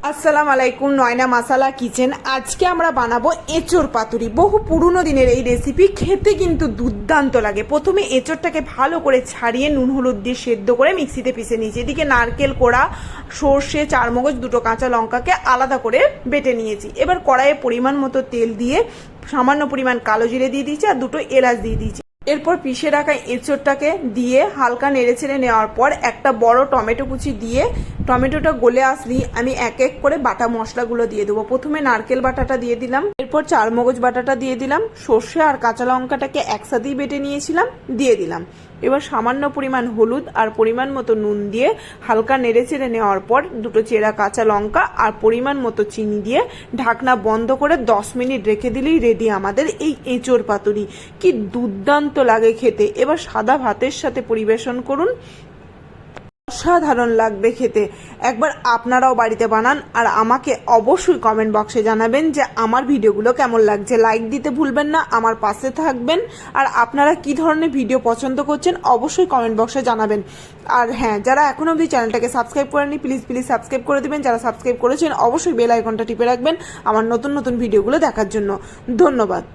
আসসালামু আলাইকুম, নয়না মাসালা কিচেন। আজকে আমরা বানাবো এঁচোড় পাতুরি। বহু পুরনো দিনের এই রেসিপি, খেতে কিন্তু দুর্দান্ত লাগে। প্রথমে এঁচোড়টাকে ভালো করে ছাড়িয়ে নুন হলুদ দিয়ে সেদ্ধ করে মিক্সিতে পিষে নিয়েছি। এদিকে নারকেল কোড়া, সর্ষে, চারমগজ, দুটো কাঁচা লঙ্কাকে আলাদা করে বেটে নিয়েছি। এবার কড়াইয়ে পরিমাণ মতো তেল দিয়ে সামান্য পরিমাণ কালো জিরে দিয়ে দিয়েছি আর দুটো এলাচ দিয়ে দিয়েছি। এরপর পিষে রাখা এঁচোড়টাকে দিয়ে হালকা নেড়ে ছেড়ে নেওয়ার পর একটা বড় টমেটো কুচি দিয়ে টমেটোটা গলে আসলেই আমি এক এক করে বাটা মশলাগুলো দিয়ে দেবো। প্রথমে নারকেল বাটাটা দিয়ে দিলাম, এরপর চারমগজ বাটাটা দিয়ে দিলাম, সর্ষে আর কাঁচা লঙ্কাটাকে একসাথেই বেটে নিয়েছিলাম দিয়ে দিলাম। এবার সামান্য পরিমাণ হলুদ আর পরিমাণ মতো নুন দিয়ে হালকা নেড়ে চেড়ে নেওয়ার পর দুটো চেরা কাঁচা লঙ্কা আর পরিমাণ মতো চিনি দিয়ে ঢাকনা বন্ধ করে 10 মিনিট রেখে দিলেই রেডি আমাদের এই এঁচোড় পাতুরি। কি দুর্দান্ত লাগে খেতে। এবার সাদা ভাতের সাথে পরিবেশন করুন, অসাধারণ লাগবে খেতে। একবার আপনারাও বাড়িতে বানান আর আমাকে অবশ্যই কমেন্ট বক্সে জানাবেন যে আমার ভিডিওগুলো কেমন লাগছে। লাইক দিতে ভুলবেন না, আমার পাশে থাকবেন। আর আপনারা কি ধরনের ভিডিও পছন্দ করছেন অবশ্যই কমেন্ট বক্সে জানাবেন। আর হ্যাঁ, যারা এখনো অবধি চ্যানেলটাকে সাবস্ক্রাইব করেননি প্লিজ সাবস্ক্রাইব করে দিবেন। যারা সাবস্ক্রাইব করেছেন অবশ্যই বেল আইকনটা টিপে রাখবেন আমার নতুন নতুন ভিডিওগুলো দেখার জন্য। ধন্যবাদ।